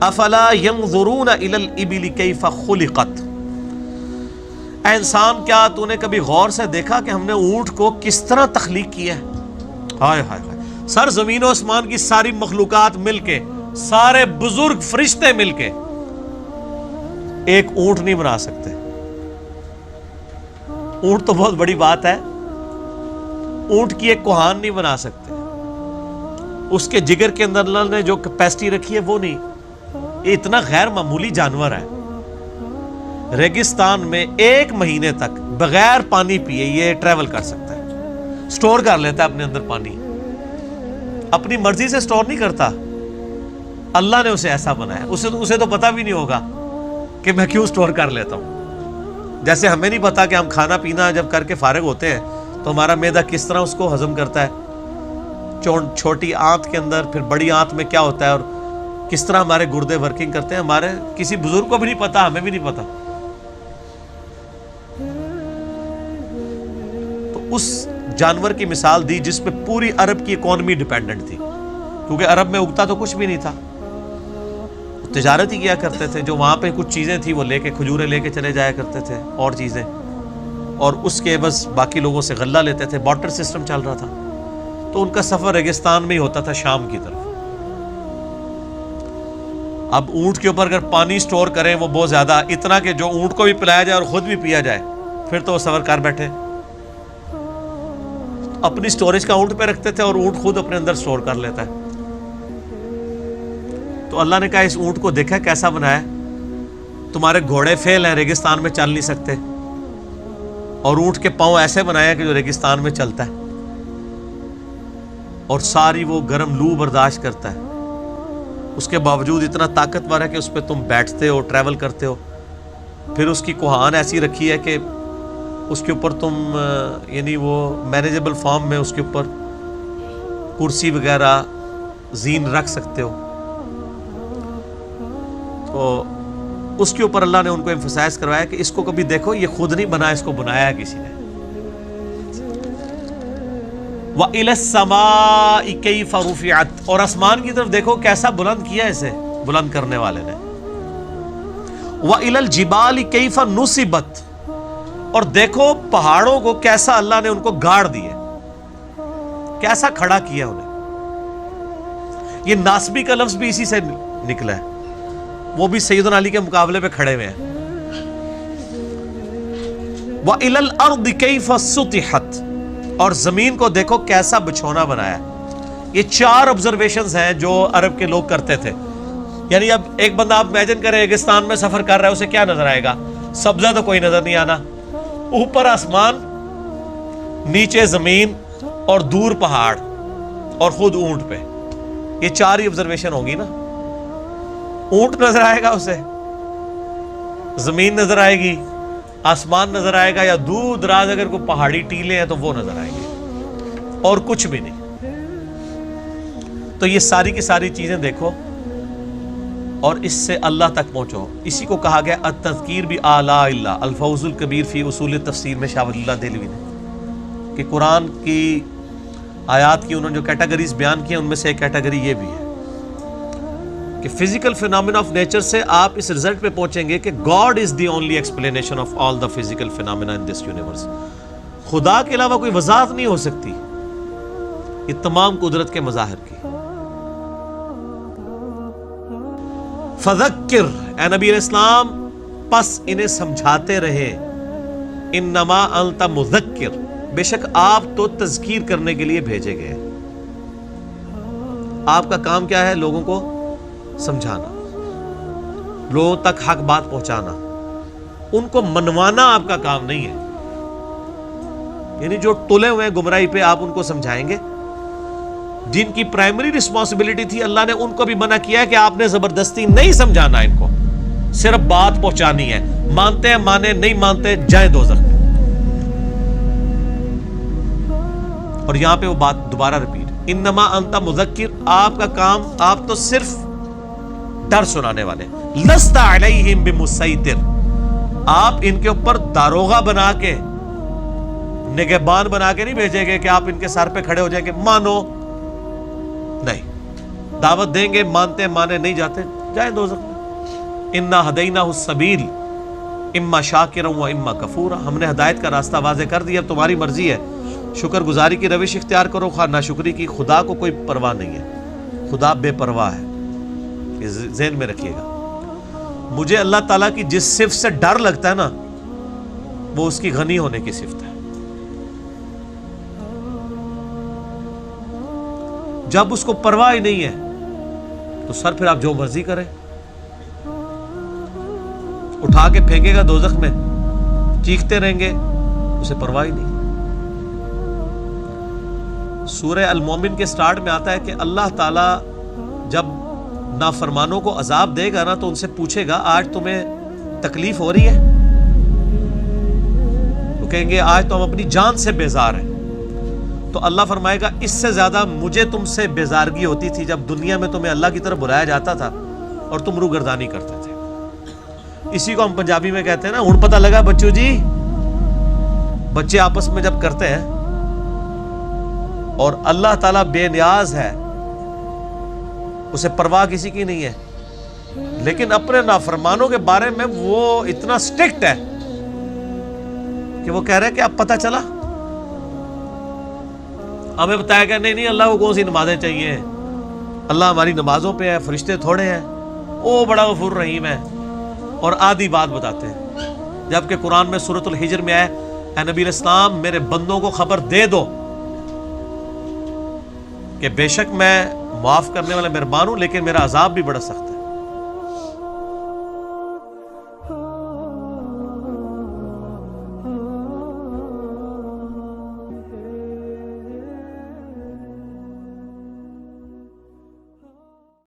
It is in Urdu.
افلا ينظرون الى الابل کیف خلقت، اے انسان کیا تو نے کبھی غور سے دیکھا کہ ہم نے اونٹ کو کس طرح تخلیق کیا ہے؟ ہائے ہائے ہائے، سر زمین و آسمان کی ساری مخلوقات مل کے، سارے بزرگ فرشتے مل کے ایک اونٹ نہیں بنا سکتے۔ اونٹ تو بہت بڑی بات ہے، اونٹ کی ایک کوہان نہیں بنا سکتے، اس کے جگر کے اندر اللہ نے جو کیپیسٹی رکھی ہے وہ نہیں۔ یہ اتنا غیر معمولی جانور ہے، ریگستان میں 1 مہینے تک بغیر پانی پیے یہ ٹریول کر سکتا ہے، سٹور کر لیتا ہے اپنے اندر پانی، اپنی مرضی سے سٹور نہیں کرتا، اللہ نے اسے ایسا بنایا۔ اسے تو پتہ بھی نہیں ہوگا کہ میں کیوں سٹور کر لیتا ہوں، جیسے ہمیں نہیں پتا کہ ہم کھانا پینا جب کر کے فارغ ہوتے ہیں تو ہمارا معدہ کس طرح اس کو ہضم کرتا ہے، چھوٹی آنت کے اندر، پھر بڑی آنت میں کیا ہوتا ہے، اور کس طرح ہمارے گردے ورکنگ کرتے ہیں، ہمارے کسی بزرگ کو بھی نہیں پتا، ہمیں بھی نہیں پتا۔ تو اس جانور کی مثال دی جس پہ پوری عرب کی اکانومی ڈیپینڈنٹ تھی، کیونکہ عرب میں اگتا تو کچھ بھی نہیں تھا، تجارت ہی کیا کرتے تھے، جو وہاں پہ کچھ چیزیں تھی وہ لے کے، کھجوریں لے کے چلے جایا کرتے تھے اور چیزیں، اور اس کے بس باقی لوگوں سے غلہ لیتے تھے، بارٹر سسٹم چل رہا تھا۔ تو ان کا سفر ریگستان میں ہی ہوتا تھا شام کی طرف۔ اب اونٹ کے اوپر اگر پانی سٹور کریں وہ بہت زیادہ، اتنا کہ جو اونٹ کو بھی پلایا جائے اور خود بھی پیا جائے، پھر تو وہ سفر کر بیٹھے۔ اپنی سٹوریج کا اونٹ پہ رکھتے تھے اور اونٹ خود اپنے اندر سٹور کر لیتا ہے۔ تو اللہ نے کہا اس اونٹ کو دیکھا کیسا بنایا، تمہارے گھوڑے فیل ہیں، ریگستان میں چل نہیں سکتے، اور اونٹ کے پاؤں ایسے بنایا کہ جو ریگستان میں چلتا ہے، اور ساری وہ گرم لو برداشت کرتا ہے، اس کے باوجود اتنا طاقتور ہے کہ اس پہ تم بیٹھتے ہو، ٹریول کرتے ہو۔ پھر اس کی کوہان ایسی رکھی ہے کہ اس کے اوپر تم یعنی وہ مینیجبل فارم میں اس کے اوپر کرسی وغیرہ زین رکھ سکتے ہو۔ تو اس کے اوپر اللہ نے ان کو ایمفسائز کروایا کہ اس کو کبھی دیکھو یہ خود نہیں بنا، اس کو بنایا ہے کسی نے۔ وَإِلَى السَّمَاءِ كَيْفَ رُفِعَتْ، اور آسمان کی طرف دیکھو کیسا بلند کیا اسے بلند کرنے والے نے۔ وَإِلَى الْجِبَالِ كَيْفَ نُصِبَتْ، اور دیکھو پہاڑوں کو کیسا اللہ نے ان کو گاڑ دیا، کیسا کھڑا کیا انہیں۔ یہ ناصبی کا لفظ بھی اسی سے نکلا ہے، وہ بھی سیدنا علی کے مقابلے پہ کھڑے ہوئے ہیں۔ وَإِلَى الْأَرْضِ كَيْفَ سُطِحَتْ، اور زمین کو دیکھو کیسا بچھونا بنایا۔ یہ 4 آبزرویشنز ہیں جو عرب کے لوگ کرتے تھے۔ یعنی اب ایک بندہ آپ امیجن کریں ریگستان میں سفر کر رہا ہے، اسے کیا نظر آئے گا؟ سبزہ تو کوئی نظر نہیں آنا، اوپر آسمان، نیچے زمین، اور دور پہاڑ، اور خود اونٹ پہ۔ یہ 4 ہی آبزرویشن ہوگی نا۔ اونٹ نظر آئے گا اسے، زمین نظر آئے گی، آسمان نظر آئے گا، یا دور دراز اگر کوئی پہاڑی ٹیلے ہیں تو وہ نظر آئیں گے، اور کچھ بھی نہیں۔ تو یہ ساری کی ساری چیزیں دیکھو اور اس سے اللہ تک پہنچو۔ اسی کو کہا گیا التذکیر بآلاء اللہ، الفوز الکبیر فی اصول تفسیر میں شاہ ولی اللہ دہلوی نے، کہ قرآن کی آیات کی انہوں نے جو کیٹیگریز بیان کی ہیں ان میں سے ایک کیٹیگری یہ بھی ہے کہ فزیکل فینامنا آف نیچر سے آپ اس رزلٹ پہ پہنچیں گے کہ God is the only explanation of all the physical phenomena in this universe. خدا کے علاوہ کوئی وضاحت نہیں ہو سکتی یہ تمام قدرت کے مظاہر کی۔ فذکر، اے نبی علیہ السلام پس انہیں سمجھاتے رہے، انما انت مذکر، بے شک آپ تو تذکیر کرنے کے لیے بھیجے گئے۔ آپ کا کام کیا ہے؟ لوگوں کو سمجھانا، لوگوں تک حق بات پہنچانا، ان کو منوانا آپ کا کام نہیں ہے۔ یعنی جو تلے ہوئے ہیں گمراہی پہ آپ ان کو سمجھائیں گے۔ جن کی پرائمری رسپانسبلٹی تھی اللہ نے ان کو بھی منع کیا ہے کہ آپ نے زبردستی نہیں سمجھانا ان کو، صرف بات پہنچانی ہے، مانتے ہیں مانے، نہیں مانتے جائیں دوزخ میں۔ اور یہاں پہ وہ بات دوبارہ ریپیٹ، انما انت مذکر، آپ کا کام، آپ تو صرف ڈر سنانے والے، لست علیہم بمسیطر، آپ ان کے اوپر داروغہ بنا کے، نگہبان بنا کے نہیں بھیجیں گے کہ آپ ان کے سر پہ کھڑے ہو جائیں گے مانو، نہیں، دعوت دیں گے، مانتے مانے نہیں جاتے جائیں دوزخ میں. انا ہدیناہ السبیل اما شاکرا و اما کفورا. ہم نے ہدایت کا راستہ واضح کر دیا، اب تمہاری مرضی ہے، شکر گزاری کی روش اختیار کرو خواہ ناشکری کی. خدا کو کوئی پرواہ نہیں ہے، خدا بے پرواہ ہے، یہ ذہن میں رکھیے گا. مجھے اللہ تعالیٰ کی جس صفت سے ڈر لگتا ہے نا، وہ اس کی غنی ہونے کی صفت ہے. جب اس کو پرواہ ہی نہیں ہے تو سر پھر آپ جو مرضی کریں، اٹھا کے پھینکے گا دوزخ میں، چیختے رہیں گے، اسے پرواہ ہی نہیں. سورہ المومن کے سٹارٹ میں آتا ہے کہ اللہ تعالیٰ جب نافرمانوں کو عذاب دے گا نا تو ان سے پوچھے گا آج تمہیں تکلیف ہو رہی ہے؟ تو کہیں گے آج تو ہم اپنی جان سے بیزار ہیں. تو اللہ فرمائے گا اس سے زیادہ مجھے تم سے بیزارگی ہوتی تھی جب دنیا میں تمہیں اللہ کی طرف بلایا جاتا تھا اور تم روگردانی کرتے تھے. اسی کو ہم پنجابی میں کہتے ہیں نا، ہن پتہ لگا بچو جی. بچے آپس میں جب کرتے ہیں اور اللہ تعالیٰ بے نیاز ہے، اسے پرواہ کسی کی نہیں ہے، لیکن اپنے نافرمانوں کے بارے میں وہ اتنا سٹرکٹ ہے کہ وہ کہہ رہے ہیں کہ اب پتہ چلا. ہمیں بتایا کہ نہیں اللہ کو کون سی نمازیں چاہیے، اللہ ہماری نمازوں پہ ہے، فرشتے تھوڑے ہیں، وہ بڑا غفور رحیم ہے، اور آدھی بات بتاتے ہیں. جبکہ قرآن میں سورۃ الحجر میں ہے اے نبی الاسلام میرے بندوں کو خبر دے دو کہ بے شک میں معاف کرنے والا مہربان ہوں، لیکن میرا عذاب بھی بڑا سخت ہے.